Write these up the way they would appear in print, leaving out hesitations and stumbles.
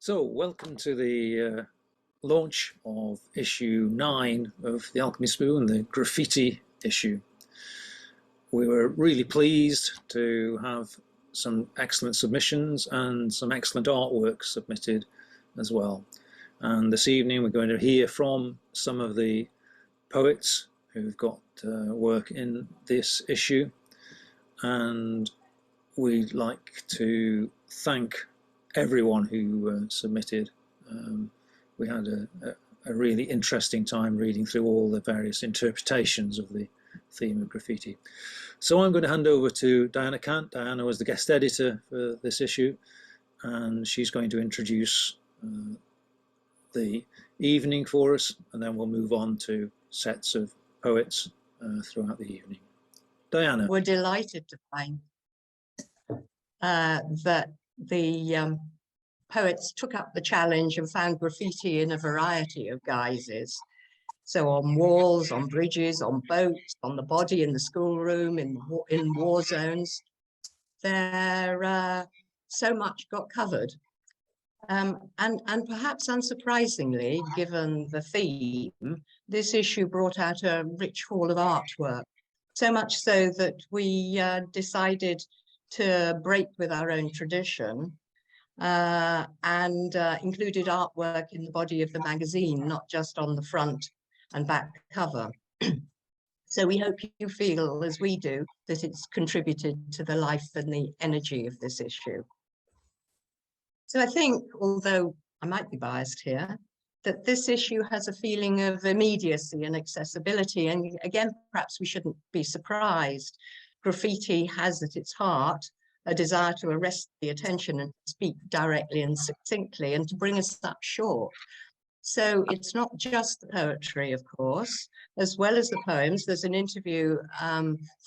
So, welcome to the launch of issue 9 of the Alchemy Spoon, the graffiti issue. We were really pleased to have some excellent submissions and some excellent artwork submitted as well. And this evening we're going to hear from some of the poets who've got work in this issue, and we'd like to thank everyone who submitted. We had a really interesting time reading through all the various interpretations of the theme of graffiti. So I'm going to hand over to Diana Cant. Diana was the guest editor for this issue, and she's going to introduce the evening for us, and then we'll move on to sets of poets throughout the evening. Diana. We're delighted to find that the poets took up the challenge and found graffiti in a variety of guises. So on walls, on bridges, on boats, on the body in the schoolroom, in war zones, there so much got covered. And perhaps unsurprisingly, given the theme, this issue brought out a rich haul of artwork. So much so that we decided to break with our own tradition and included artwork in the body of the magazine, not just on the front and back cover. So we hope you feel, as we do, that it's contributed to the life and the energy of this issue. So I think, although I might be biased here, that this issue has a feeling of immediacy and accessibility. And again, perhaps we shouldn't be surprised. Graffiti has at its heart a desire to arrest the attention and speak directly and succinctly and to bring us up short. So it's not just the poetry, of course, as well as the poems. There's an interview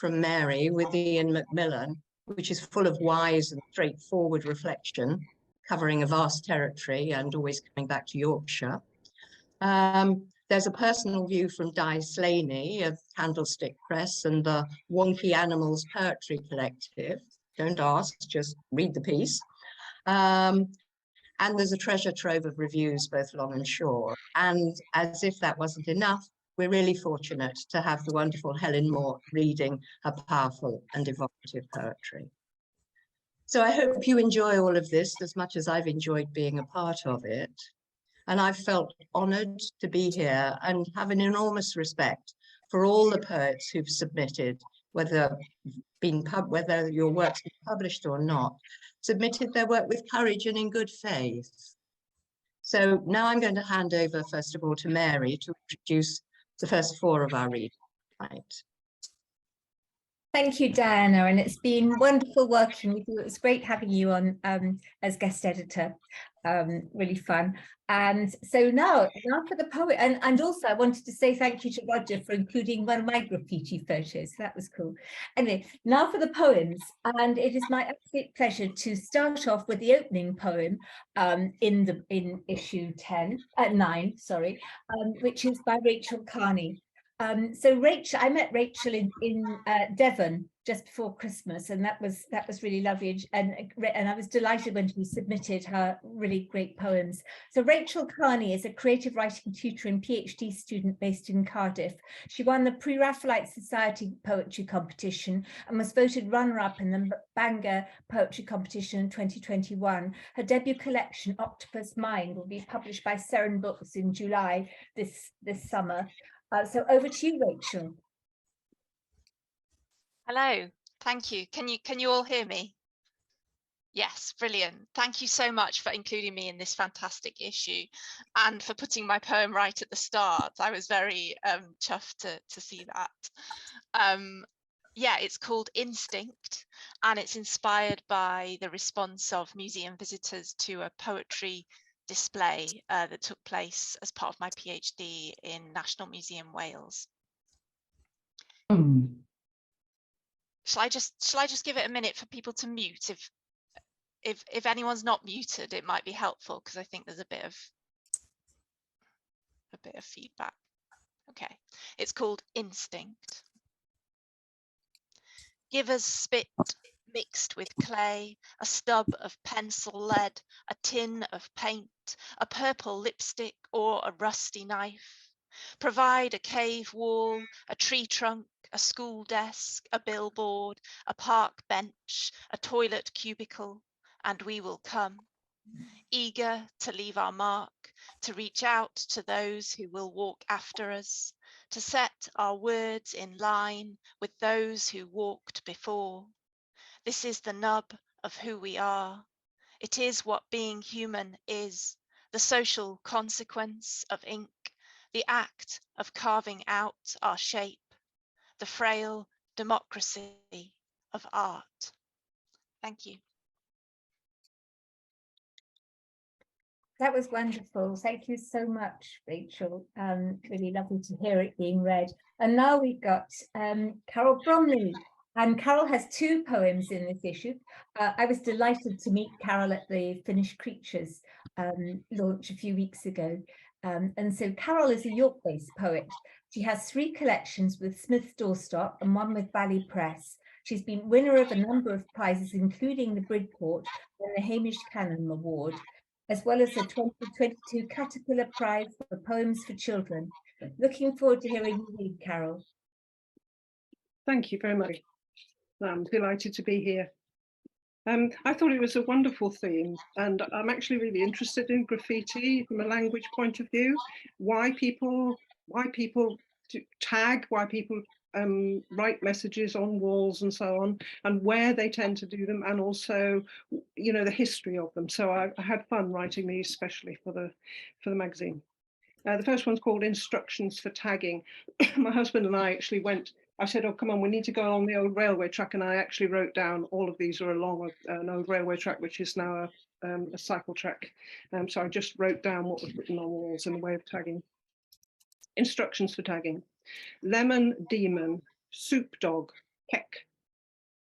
from Mary with Ian Macmillan, which is full of wise and straightforward reflection, covering a vast territory and always coming back to Yorkshire. There's a personal view from Di Slaney of Candlestick Press and the Wonky Animals Poetry Collective. Don't ask, just read the piece. And there's a treasure trove of reviews, both long and short. And as if that wasn't enough, we're really fortunate to have the wonderful Helen Moore reading her powerful and evocative poetry. So I hope you enjoy all of this as much as I've enjoyed being a part of it. And I've felt honoured to be here and have an enormous respect for all the poets who've submitted, whether your work's been published or not, submitted their work with courage and in good faith. So now I'm going to hand over, first of all, to Mary to introduce the first 4 of our readers tonight. Thank you, Diana, and it's been wonderful working with you. It was great having you on as guest editor, really fun. And so now for the poet, and also I wanted to say thank you to Roger for including one of my graffiti photos. That was cool. Anyway, now for the poems, and it is my absolute pleasure to start off with the opening poem in issue 9, sorry, which is by Rachel Carney. So Rachel, I met Rachel in Devon just before Christmas, and that was really lovely, and I was delighted when she submitted her really great poems. So Rachel Carney is a creative writing tutor and PhD student based in Cardiff. She won the Pre-Raphaelite Society Poetry Competition and was voted runner-up in the Bangor Poetry Competition in 2021. Her debut collection, Octopus Mind, will be published by Seren Books in July this summer. So over to you, Rachel. Hello, thank you. Can you all hear me? Yes, brilliant. Thank you so much for including me in this fantastic issue and for putting my poem right at the start. I was very chuffed to see that. Yeah, it's called Instinct, and it's inspired by the response of museum visitors to a poetry display that took place as part of my PhD in National Museum Wales. Shall I just give it a minute for people to mute? If anyone's not muted, it might be helpful because I think there's a bit of feedback. Okay, it's called Instinct. Give us spit, mixed with clay, a stub of pencil lead, a tin of paint, a purple lipstick or a rusty knife. Provide a cave wall, a tree trunk, a school desk, a billboard, a park bench, a toilet cubicle, and we will come, eager to leave our mark, to reach out to those who will walk after us, to set our words in line with those who walked before. This is the nub of who we are. It is what being human is, the social consequence of ink, the act of carving out our shape, the frail democracy of art. Thank you. That was wonderful. Thank you so much, Rachel. Really lovely to hear it being read. And now we've got Carol Bromley. And Carol has 2 poems in this issue. I was delighted to meet Carol at the Finnish Creatures launch a few weeks ago. And so Carol is a York-based poet. She has 3 collections with Smith's Doorstop and 1 with Valley Press. She's been winner of a number of prizes, including the Bridport and the Hamish Cannon Award, as well as the 2022 Caterpillar Prize for Poems for Children. Looking forward to hearing you read, Carol. Thank you very much. I'm delighted to be here. I thought it was a wonderful theme, and I'm actually really interested in graffiti from a language point of view. Why people tag, why people write messages on walls and so on, and where they tend to do them, and also, you know, the history of them. So I had fun writing these, especially for the magazine. The first one's called Instructions for Tagging. My husband and I actually went. I said, oh, come on, we need to go on the old railway track. And I actually wrote down all of these are along an old railway track, which is now a cycle track. So I just wrote down what was written on walls in the way of tagging. Instructions for tagging. Lemon, demon, soup dog, peck.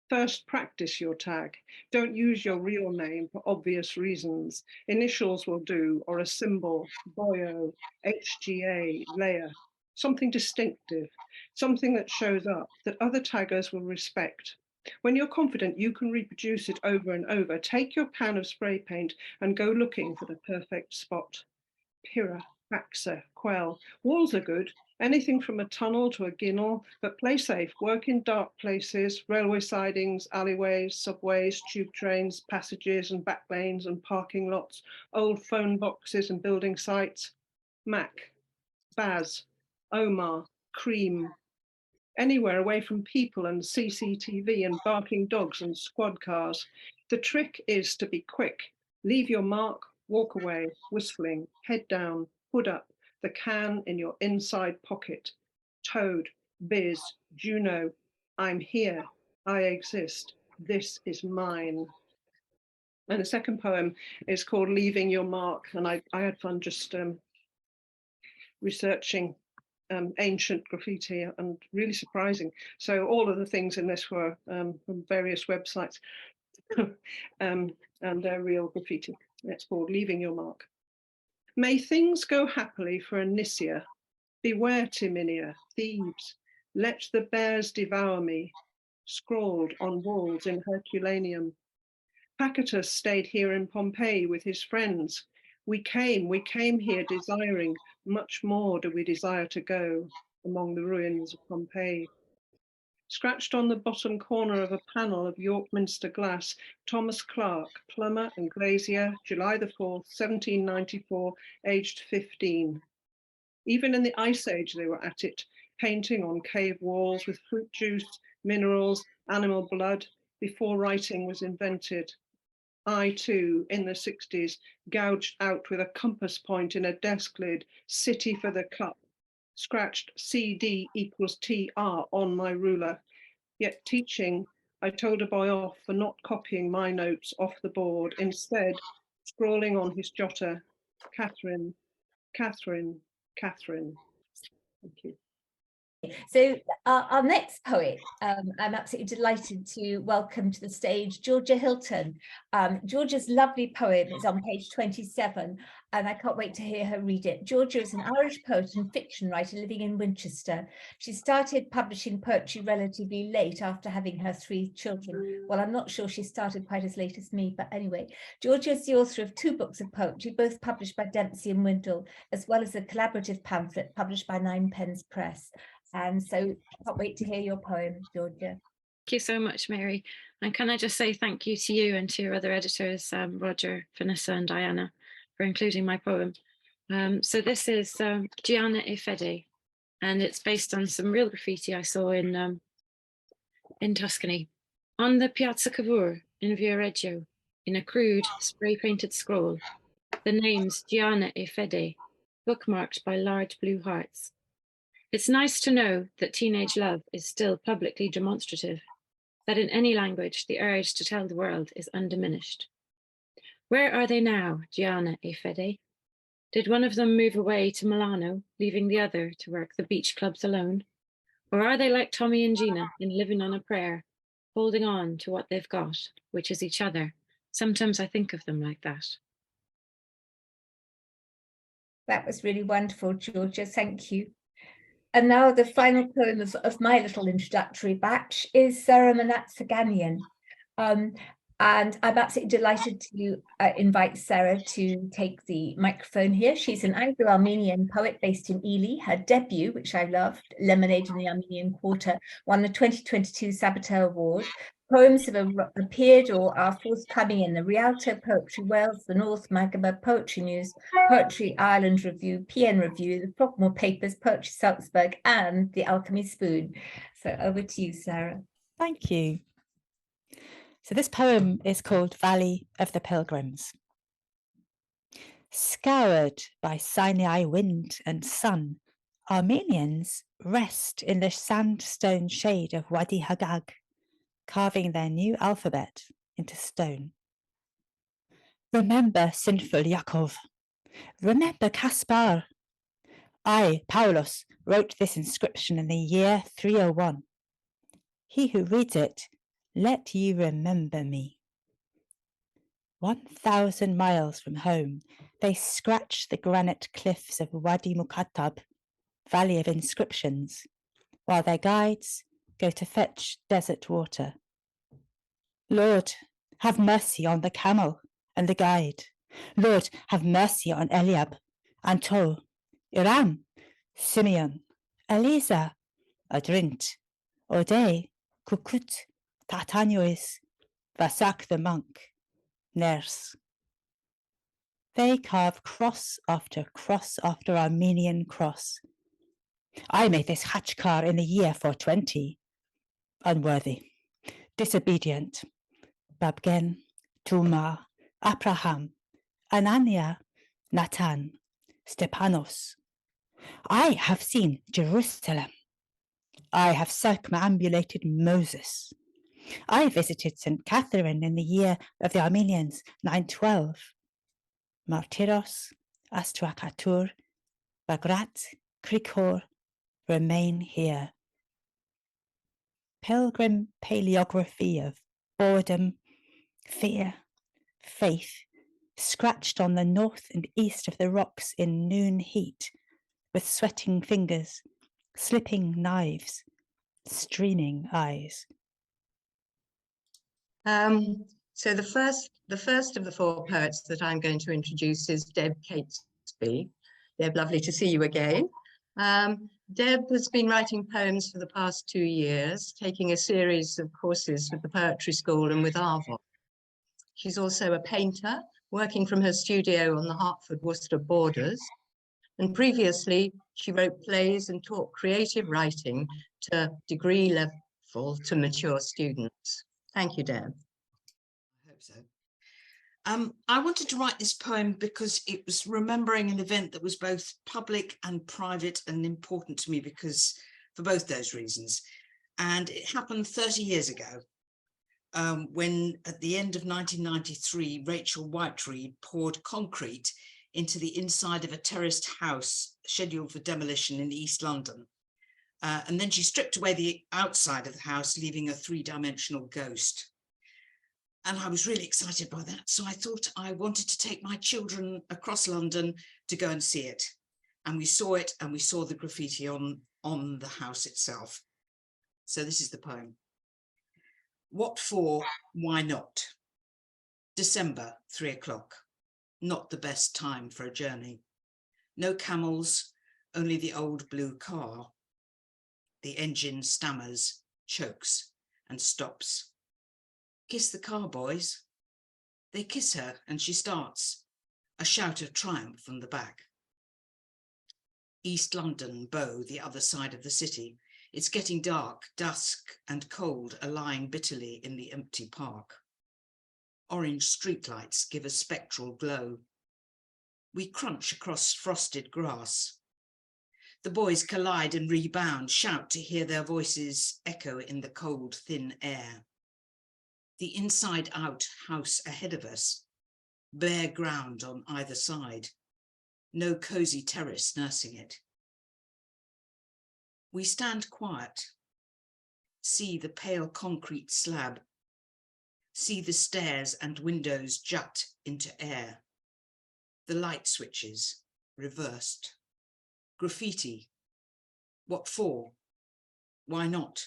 First, practice your tag. Don't use your real name for obvious reasons. Initials will do, or a symbol, boyo, HGA, layer. Something distinctive, something that shows up, that other taggers will respect. When you're confident you can reproduce it over and over, take your pan of spray paint and go looking for the perfect spot. Pyrrha, Paxa, Quell. Walls are good, anything from a tunnel to a ginnel, but play safe, work in dark places, railway sidings, alleyways, subways, tube trains, passages and back lanes and parking lots, old phone boxes and building sites. Mac, Baz, Omar, Cream, anywhere away from people and CCTV and barking dogs and squad cars. The trick is to be quick. Leave your mark, walk away, whistling, head down, hood up, the can in your inside pocket. Toad, Biz, Juno, I'm here, I exist, this is mine. And the second poem is called Leaving Your Mark, and I had fun just researching ancient graffiti, and really surprising. So all of the things in this were from various websites and they're real graffiti. It's called Leaving Your Mark. May things go happily for Anicia. Beware, Timinia, thieves. Let the bears devour me. Scrawled on walls in Herculaneum. Pacatus stayed here in Pompeii with his friends. We came here desiring, much more do we desire to go among the ruins of Pompeii. Scratched on the bottom corner of a panel of York Minster glass, Thomas Clark, plumber and glazier, July the 4th, 1794, aged 15. Even in the Ice Age they were at it, painting on cave walls with fruit juice, minerals, animal blood, before writing was invented. I too, in the 60s, gouged out with a compass point in a desk lid, City for the cup, scratched CD equals TR on my ruler. Yet teaching, I told a boy off for not copying my notes off the board, instead scrawling on his jotter, Catherine, Catherine, Catherine. Thank you. So our next poet, I'm absolutely delighted to welcome to the stage Georgia Hilton. Georgia's lovely poem is on page 27, and I can't wait to hear her read it. Georgia is an Irish poet and fiction writer living in Winchester. She started publishing poetry relatively late after having her 3 children. Well, I'm not sure she started quite as late as me, but anyway. Georgia is the author of 2 books of poetry, both published by Dempsey and Windle, as well as a collaborative pamphlet published by Nine Pens Press. And so I can't wait to hear your poem, Georgia. Thank you so much, Mary. And can I just say thank you to you and to your other editors, Roger, Vanessa and Diana, for including my poem. So this is Gianna e Fede, and it's based on some real graffiti I saw in Tuscany. On the Piazza Cavour in Viareggio, in a crude spray-painted scroll, the names Gianna e Fede, bookmarked by large blue hearts. It's nice to know that teenage love is still publicly demonstrative, that in any language the urge to tell the world is undiminished. Where are they now, Gianna e Fede? Did one of them move away to Milano, leaving the other to work the beach clubs alone? Or are they like Tommy and Gina in Living on a Prayer, holding on to what they've got, which is each other? Sometimes I think of them like that. That was really wonderful, Georgia. Thank you. And now the final poem of my little introductory batch is Sarah Manatsaganian. And I'm absolutely delighted to invite Sarah to take the microphone here. She's an Anglo-Armenian poet based in Ely. Her debut, which I loved, Lemonade in the Armenian Quarter, won the 2022 Sabato Award. Poems have appeared or are forthcoming in the Rialto Poetry Wales, the North Magaba Poetry News, Poetry Ireland Review, PN Review, the Frogmore Papers, Poetry Salzburg, and the Alchemy Spoon. So over to you, Sarah. Thank you. So this poem is called Valley of the Pilgrims. Scoured by Sinai wind and sun, Armenians rest in the sandstone shade of Wadi Hagag, carving their new alphabet into stone. Remember sinful Yaakov. Remember Caspar. I, Paulus, wrote this inscription in the year 301. He who reads it, let you remember me. 1,000 miles from home, they scratch the granite cliffs of Wadi Mukatab, Valley of Inscriptions, while their guides go to fetch desert water. Lord, have mercy on the camel and the guide. Lord, have mercy on Eliab, Antol, Iram, Simeon, Eliza, Adrint, Ode, Kukut, Tatanois, Vasak the monk, Ners. They carve cross after Armenian cross. I made this Hachkar in the year 420. Unworthy, disobedient. Babgen, Tuma, Abraham, Anania, Natan, Stepanos. I have seen Jerusalem. I have circumambulated Moses. I visited St. Catherine in the year of the Armenians, 912. Martyros, Astruakatur, Bagrat, Krikor remain here. Pilgrim paleography of boredom, fear, faith, scratched on the north and east of the rocks in noon heat, with sweating fingers, slipping knives, streaming eyes. So the first of the 4 poets that I'm going to introduce is Deb Catesby. Deb, lovely to see you again. Deb has been writing poems for the past 2 years, taking a series of courses with the Poetry School and with Arvo. She's also a painter, working from her studio on the Hertford-Worcester borders. And previously, she wrote plays and taught creative writing to degree level to mature students. Thank you, Deb. I hope so. I wanted to write this poem because it was remembering an event that was both public and private and important to me because for both those reasons. And it happened 30 years ago when at the end of 1993, Rachel Whiteread poured concrete into the inside of a terraced house scheduled for demolition in East London. And then she stripped away the outside of the house, leaving a 3-dimensional ghost. And I was really excited by that. So I thought I wanted to take my children across London to go and see it. And we saw it, and we saw the graffiti on the house itself. So this is the poem. What for, why not? December, 3 o'clock. Not the best time for a journey. No camels, only the old blue car. The engine stammers, chokes, and stops. Kiss the car, boys. They kiss her, and she starts. A shout of triumph from the back. East London, Bow, the other side of the city. It's getting dark, dusk, and cold are lying bitterly in the empty park. Orange streetlights give a spectral glow. We crunch across frosted grass. The boys collide and rebound, shout to hear their voices echo in the cold, thin air. The inside-out house ahead of us, bare ground on either side, no cosy terrace nursing it. We stand quiet, see the pale concrete slab, see the stairs and windows jut into air, the light switches reversed, graffiti, what for, why not,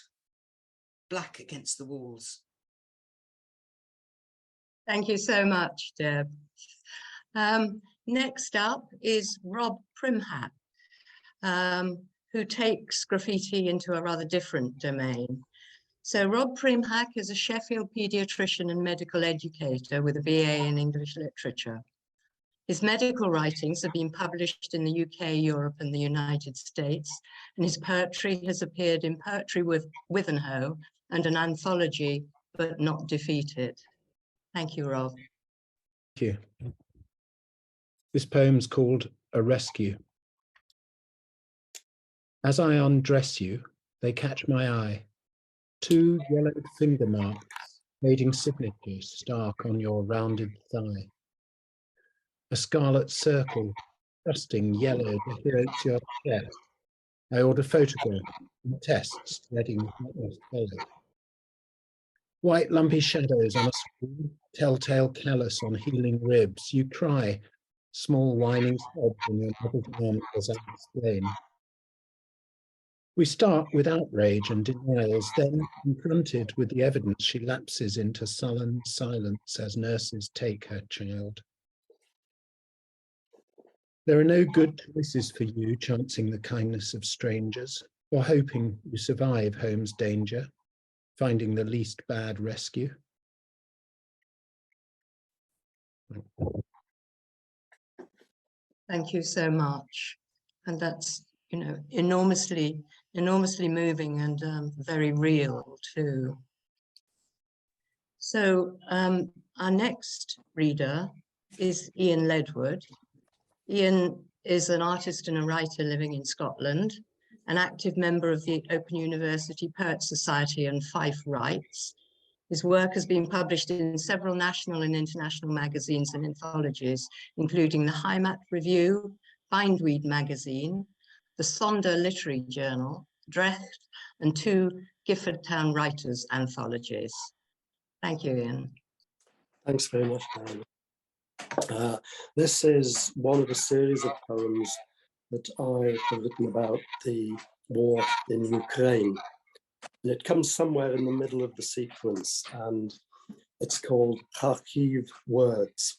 black against the walls. Thank you so much, Deb. Next up is Rob Primhat, who takes graffiti into a rather different domain. So Rob Primhat is a Sheffield paediatrician and medical educator with a BA in English literature. His medical writings have been published in the UK, Europe, and the United States, and his poetry has appeared in Poetry with Wivenhoe and an anthology, But Not Defeated. Thank you, Rob. Thank you. This poem's called A Rescue. As I undress you, they catch my eye. 2 yellowed finger marks, fading signatures stark on your rounded thigh. A scarlet circle, dusting yellow, decorates your chest. I order photograph and tests, letting witness follow. White lumpy shadows on a screen, telltale callus on healing ribs. You cry, small whining sobs in your mother's arm as I explain. We start with outrage and denials, then confronted with the evidence, she lapses into sullen silence as nurses take her child. There are no good choices for you, chancing the kindness of strangers, or hoping you survive home's danger, finding the least bad rescue. Thank you so much. And that's, you know, enormously moving and very real too. So our next reader is Ian Ledward. Ian is an artist and a writer living in Scotland, an active member of the Open University Poets Society and Fife Writes. His work has been published in several national and international magazines and anthologies, including the Heimat Review, Bindweed magazine, the Sonder Literary Journal, Drecht, and 2 Gifford Town Writers anthologies. Thank you, Ian. Thanks very much, Diana. This is one of a series of poems that I have written about the war in Ukraine. And it comes somewhere in the middle of the sequence, and it's called Kharkiv Words.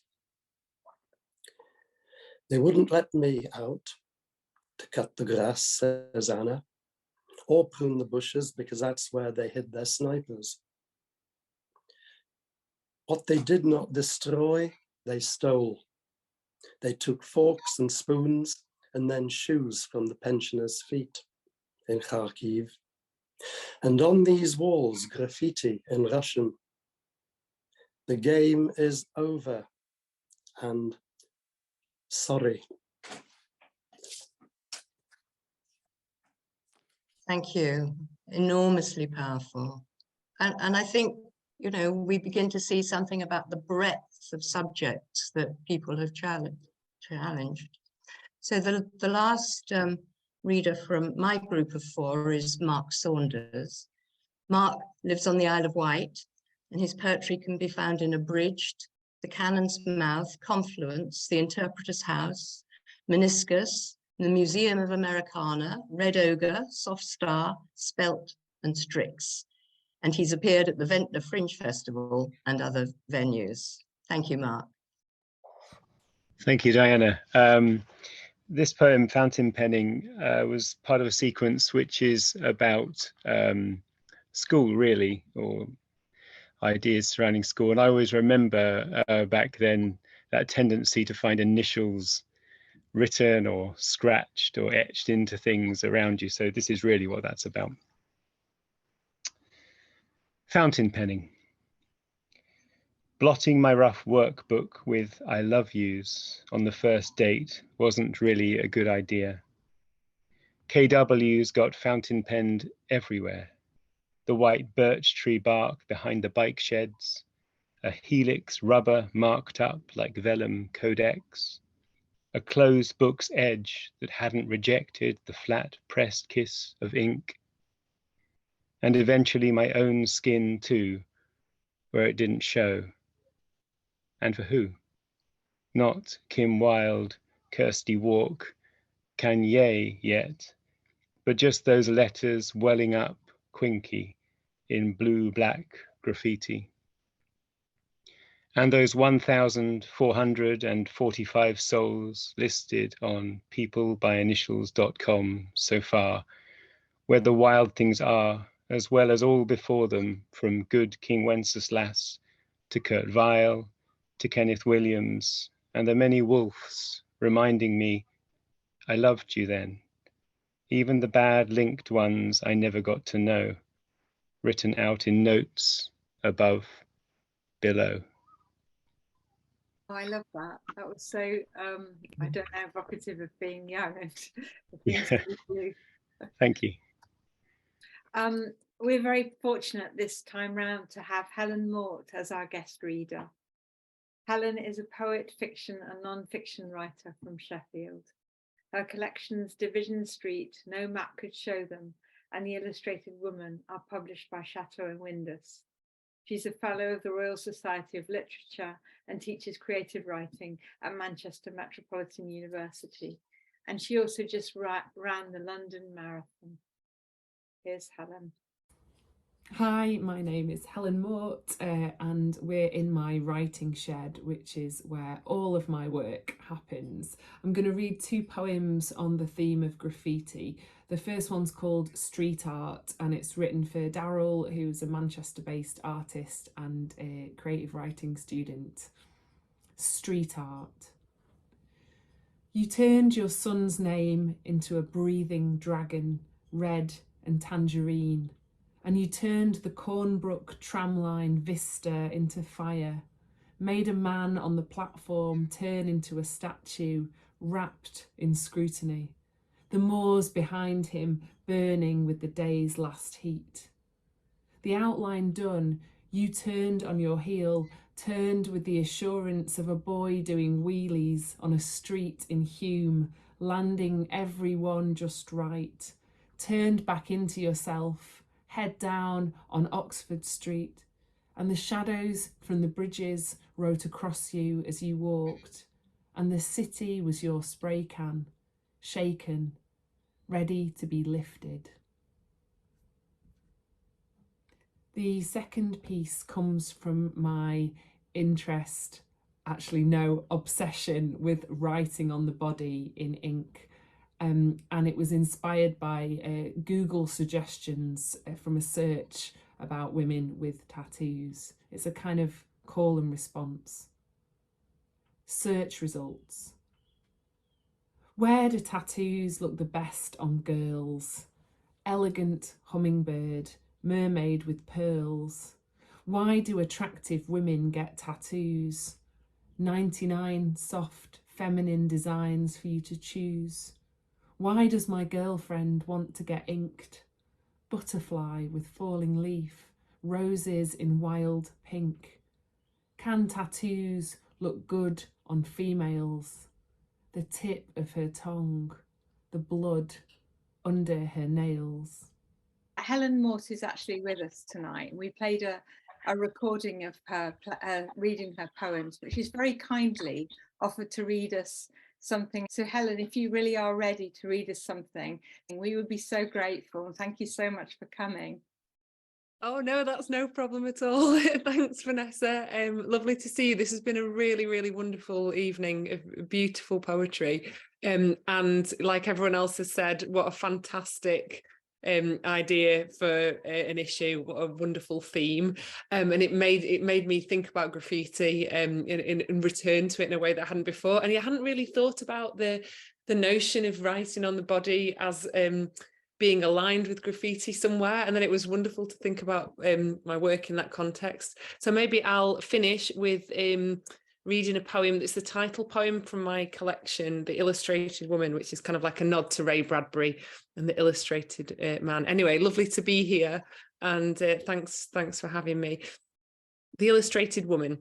They wouldn't let me out to cut the grass, says Anna, or prune the bushes, because that's where they hid their snipers. What they did not destroy, they stole. They took forks and spoons and then shoes from the pensioners' feet in Kharkiv. And on these walls, graffiti in Russian. The game is over and sorry. Thank you. Enormously powerful. And I think, you know, we begin to see something about the breadth of subjects that people have challenged. So the last reader from my group of 4 is Mark Saunders. Mark lives on the Isle of Wight and his poetry can be found in Abridged, The Cannon's Mouth, Confluence, The Interpreter's House, Meniscus, the Museum of Americana, Red Ogre, Soft Star, Spelt, and Strix. And he's appeared at the Ventnor Fringe Festival and other venues. Thank you, Mark. Thank you, Diana. This poem, Fountain Penning, was part of a sequence which is about school, really, or ideas surrounding school. And I always remember back then that tendency to find initials written or scratched or etched into things around you. So this is really what that's about. Fountain penning. Blotting my rough workbook with I love yous on the first date wasn't really a good idea. KW's got fountain penned everywhere. The white birch tree bark behind the bike sheds, a helix rubber marked up like vellum codex, a closed book's edge that hadn't rejected the flat pressed kiss of ink, and eventually my own skin too, where it didn't show. And for who? Not Kim Wilde, Kirsty Walk, Kanye yet, but just those letters welling up quinky in blue-black graffiti. And those 1,445 souls listed on peoplebyinitials.com so far, where the wild things are, as well as all before them, from good King Wenceslas to Kurt Weill to Kenneth Williams, and the many wolves reminding me I loved you then, even the bad linked ones I never got to know, written out in notes above, below. Oh, I love that. That was so, I don't know, evocative of being young and the things that we do. Thank you. We're very fortunate this time round to have Helen Mort as our guest reader. Helen is a poet, fiction and non-fiction writer from Sheffield. Her collections Division Street, No Map Could Show Them, and The Illustrated Woman are published by Chatto and Windus. She's a fellow of the Royal Society of Literature and teaches creative writing at Manchester Metropolitan University. And she also just ran the London Marathon. Here's Helen. Hi, my name is Helen Mort and we're in my writing shed, which is where all of my work happens. I'm going to read two poems on the theme of graffiti. The first one's called Street Art and it's written for Daryl, who's a Manchester-based artist and a creative writing student. Street Art. You turned your son's name into a breathing dragon, red and tangerine. And you turned the Cornbrook tramline vista into fire, made a man on the platform turn into a statue wrapped in scrutiny, the moors behind him burning with the day's last heat. The outline done, you turned on your heel, turned with the assurance of a boy doing wheelies on a street in Hume, landing everyone just right, turned back into yourself, head down on Oxford Street, and the shadows from the bridges wrote across you as you walked, and the city was your spray can, shaken, ready to be lifted. The second piece comes from my interest, actually no, obsession with writing on the body in ink. And it was inspired by Google suggestions from a search about women with tattoos. It's a kind of call and response. Search results. Where do tattoos look the best on girls? Elegant hummingbird, mermaid with pearls. Why do attractive women get tattoos? 99 soft, feminine designs for you to choose. Why does my girlfriend want to get inked? Butterfly with falling leaf, roses in wild pink. Can tattoos look good on females? The tip of her tongue, the blood under her nails. Helen Mort is actually with us tonight. We played a a recording of her reading her poems, but she's very kindly offered to read us something. So Helen, if you really are ready to read us something, we would be so grateful. And thank you so much for coming. Oh no, that's no problem at all. Thanks, Vanessa. Lovely to see you. This has been a really, really wonderful evening of beautiful poetry. And like everyone else has said, what a fantastic idea for an issue. What a wonderful theme. And it made me think about graffiti and return to it in a way that I hadn't before. And I hadn't really thought about the notion of writing on the body as being aligned with graffiti somewhere. And then it was wonderful to think about my work in that context. So maybe I'll finish with reading a poem that's the title poem from my collection, The Illustrated Woman, which is kind of like a nod to Ray Bradbury and the illustrated man. Anyway, lovely to be here, and thanks for having me. The Illustrated Woman.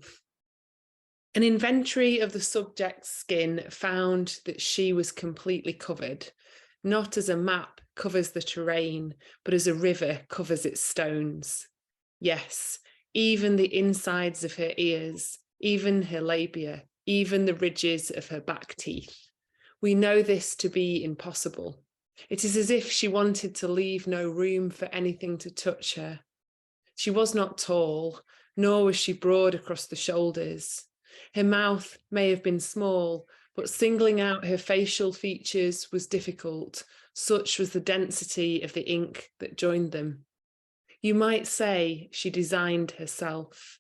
An inventory of the subject's skin found that she was completely covered, not as a map covers the terrain, but as a river covers its stones. Yes, even the insides of her ears, even her labia, even the ridges of her back teeth. We know this to be impossible. It is as if she wanted to leave no room for anything to touch her. She was not tall, nor was she broad across the shoulders. Her mouth may have been small, but singling out her facial features was difficult. Such was the density of the ink that joined them. You might say she designed herself.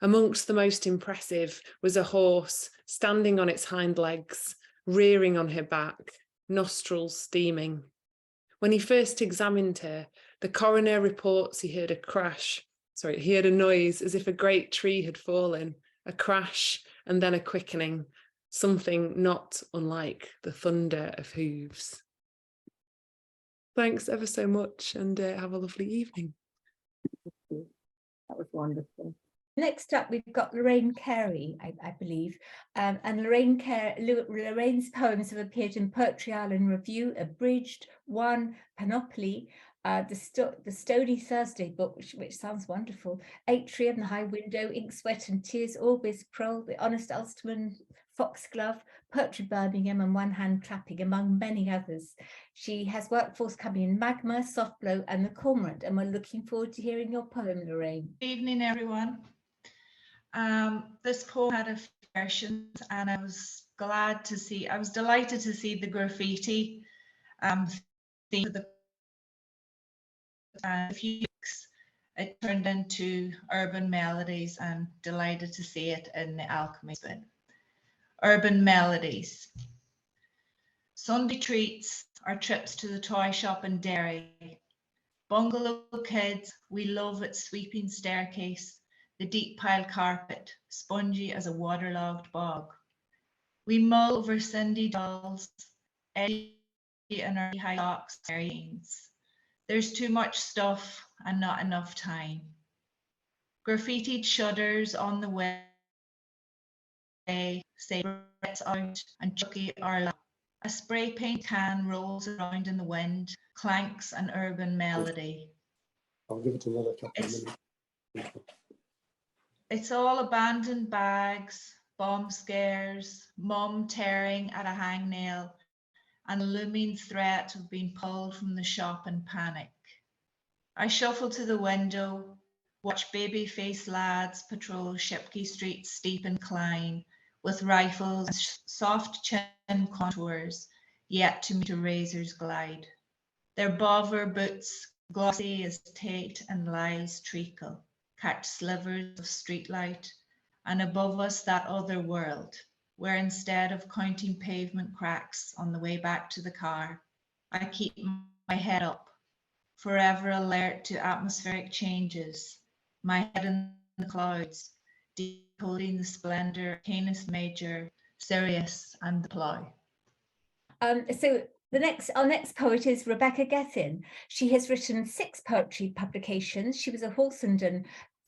Amongst the most impressive was a horse standing on its hind legs, rearing on her back, nostrils steaming. When he first examined her, the coroner reports he heard a noise as if a great tree had fallen, a crash and then a quickening, something not unlike the thunder of hooves. Thanks ever so much, and have a lovely evening. That was wonderful. Next up, we've got Lorraine Carey, I believe, and Lorraine's poems have appeared in Poetry Island Review, Abridged, One, Panoply, the Stony Thursday book, which sounds wonderful, Atrium, The High Window, Ink, Sweat and Tears, Orbis, Prole, The Honest Ulsterman, Foxglove, Poetry Birmingham, and One Hand Clapping, among many others. She has work forthcoming in Magma, Soft Blow, and The Cormorant, and we're looking forward to hearing your poem, Lorraine. Good evening, everyone. This poem had a few versions, and I was delighted to see the graffiti theme of a few weeks. It turned into Urban Melodies, and delighted to see it in the Alchemy spin. Urban Melodies. Sunday treats are trips to the toy shop and dairy. Bungalow kids, we love its sweeping staircase, the deep piled carpet, spongy as a waterlogged bog. We mull over Cindy dolls, Eddie and her high socks, jeans. There's too much stuff and not enough time. Graffitied shutters on the way, say Brett's out and Chucky are loud. A spray paint can rolls around in the wind, clanks an urban melody. I'll give it another couple of minutes. It's all abandoned bags, bomb scares, mum tearing at a hangnail, and a looming threat of being pulled from the shop in panic. I shuffle to the window, watch baby-faced lads patrol Shipkey Street's steep incline with rifles and soft chin contours, yet to meet a razor's glide. Their bovver boots, glossy as Tate and Lyle's treacle, catch slivers of streetlight, and above us that other world, where instead of counting pavement cracks on the way back to the car, I keep my head up, forever alert to atmospheric changes, my head in the clouds, decoding the splendor of Canis Major, Sirius, and the plough. So our next poet is Rebecca Gethin. She has written 6 poetry publications. She was a Horsenden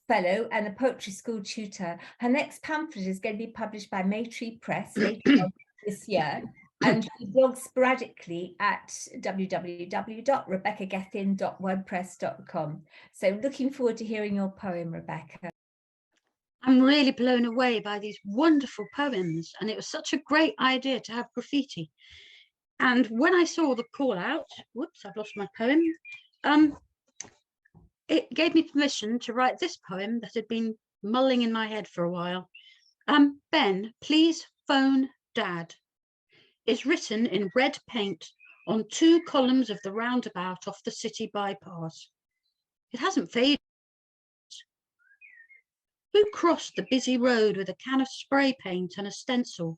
Fellow and a poetry school tutor. Her next pamphlet is going to be published by Maytree Press later on this year. And she blogs sporadically at www.rebeccagethin.wordpress.com. So looking forward to hearing your poem, Rebecca. I'm really blown away by these wonderful poems, and it was such a great idea to have graffiti. And when I saw the call out, whoops, I've lost my poem. It gave me permission to write this poem that had been mulling in my head for a while. Ben, please phone Dad. It's written in red paint on 2 columns of the roundabout off the city bypass. It hasn't faded. Who crossed the busy road with a can of spray paint and a stencil?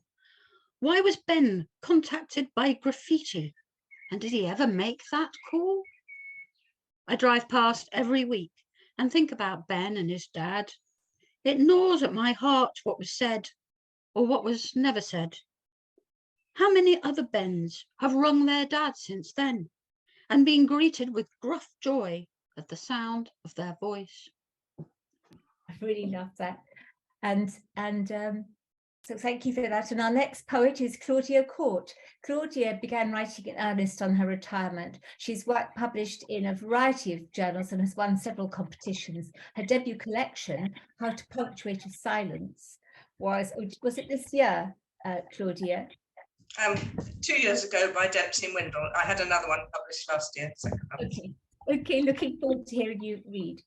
Why was Ben contacted by graffiti? And did he ever make that call? I drive past every week and think about Ben and his dad. It gnaws at my heart what was said or what was never said. How many other Bens have wrung their dad since then and been greeted with gruff joy at the sound of their voice? I really love that. And so thank you for that. And our next poet is Claudia Court. Claudia began writing in earnest on her retirement. She's published in a variety of journals and has won several competitions. Her debut collection, How to Punctuate a Silence, was it this year, Claudia? 2 years ago by Dempsey and Windle. I had another one published last year. Okay, looking forward to hearing you read.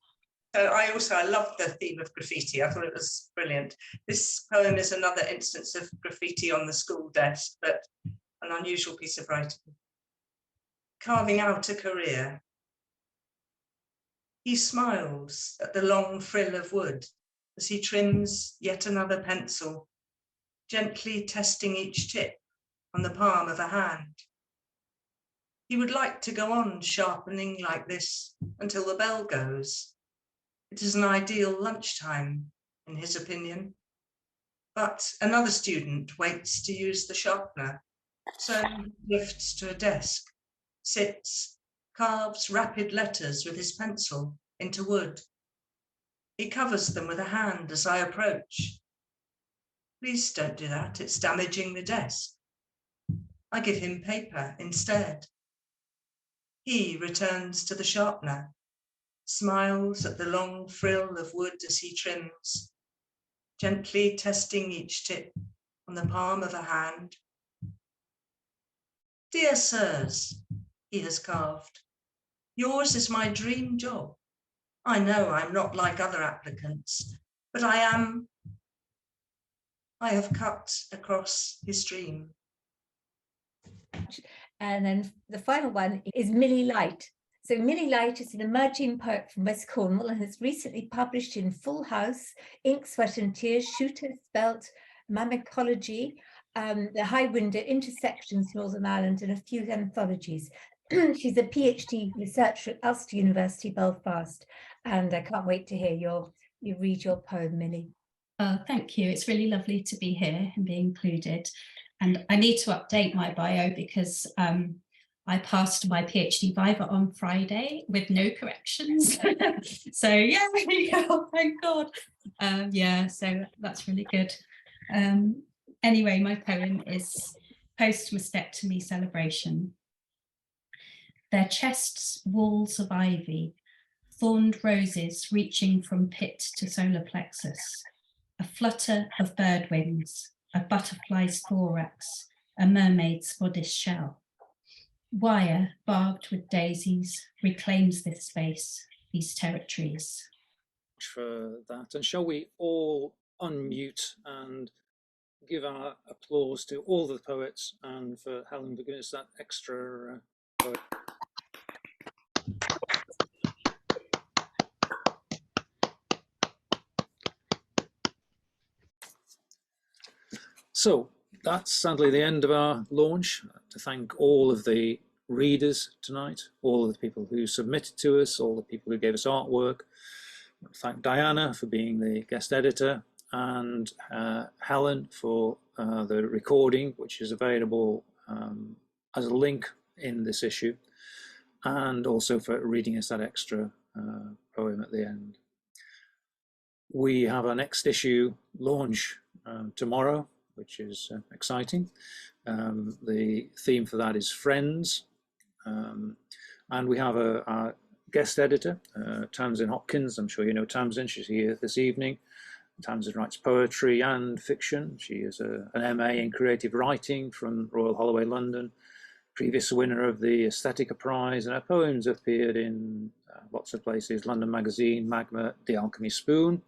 So I love the theme of graffiti. I thought it was brilliant. This poem is another instance of graffiti on the school desk, but an unusual piece of writing. Carving out a career. He smiles at the long frill of wood as he trims yet another pencil, gently testing each tip on the palm of a hand. He would like to go on sharpening like this until the bell goes. It is an ideal lunchtime, in his opinion. But another student waits to use the sharpener, so he lifts to a desk, sits, carves rapid letters with his pencil into wood. He covers them with a hand as I approach. Please don't do that, it's damaging the desk. I give him paper instead. He returns to the sharpener, smiles at the long frill of wood as he trims, gently testing each tip on the palm of a hand. Dear sirs, he has carved, yours is my dream job. I know I'm not like other applicants, but I have cut across his dream. And then the final one is Millie Light. So Millie Light is an emerging poet from West Cornwall and has recently published in Full House, Ink, Sweat and Tears, Shooter, Spelt, Mamicology, The High Window, Intersections, Northern Ireland, and a few anthologies. She's a PhD researcher at Ulster University, Belfast, and I can't wait to hear you read your poem, Millie. Thank you. It's really lovely to be here and be included. And I need to update my bio because I passed my PhD Viva on Friday with no corrections. So yeah, thank God. Yeah, so that's really good. Anyway, my poem is Post-Mastectomy Celebration. Their chests walls of ivy, thorned roses reaching from pit to solar plexus, a flutter of bird wings, a butterfly's thorax, a mermaid's bodice shell. Wire barbed with daisies reclaims this space, these territories. For that, and shall we all unmute and give our applause to all the poets and for Helen for giving us that extra poet. So that's sadly the end of our launch. To thank all of the readers tonight, all of the people who submitted to us, all the people who gave us artwork. Thank Diana for being the guest editor, and Helen for the recording, which is available as a link in this issue, and also for reading us that extra poem at the end. We have our next issue launch tomorrow, which is exciting. The theme for that is Friends. And we have our guest editor, Tamsin Hopkins. I'm sure you know Tamsin, she's here this evening. Tamsin writes poetry and fiction. She is an MA in creative writing from Royal Holloway, London, previous winner of the Aesthetica Prize, and her poems appeared in lots of places: London Magazine, Magma, The Alchemy Spoon,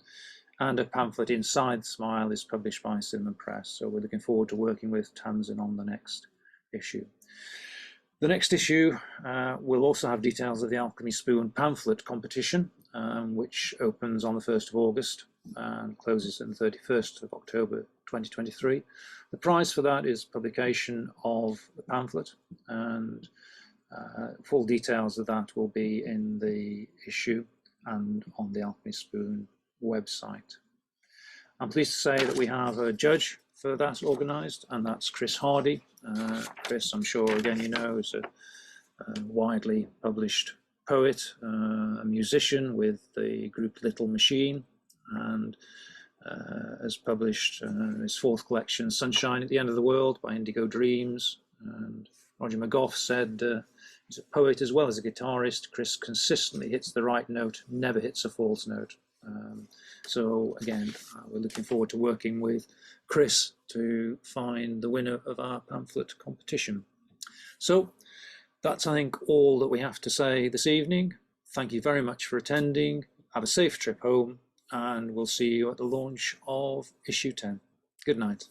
and a pamphlet, Inside the Smile, is published by Cinnamon Press. So we're looking forward to working with Tamsin on the next issue. The next issue will also have details of the Alchemy Spoon pamphlet competition, which opens on the 1st of August and closes on the 31st of October 2023. The prize for that is publication of the pamphlet, and full details of that will be in the issue and on the Alchemy Spoon website. I'm pleased to say that we have a judge for that organised, and that's Chris Hardy. Chris, I'm sure again you know, is a widely published poet, a musician with the group Little Machine, and has published his fourth collection, Sunshine at the End of the World by Indigo Dreams. And Roger McGough said he's a poet as well as a guitarist. Chris consistently hits the right note, never hits a false note. So again, we're looking forward to working with Chris to find the winner of our pamphlet competition. So that's, I think, all that we have to say this evening. Thank you very much for attending. Have a safe trip home, and we'll see you at the launch of issue 10. Good night.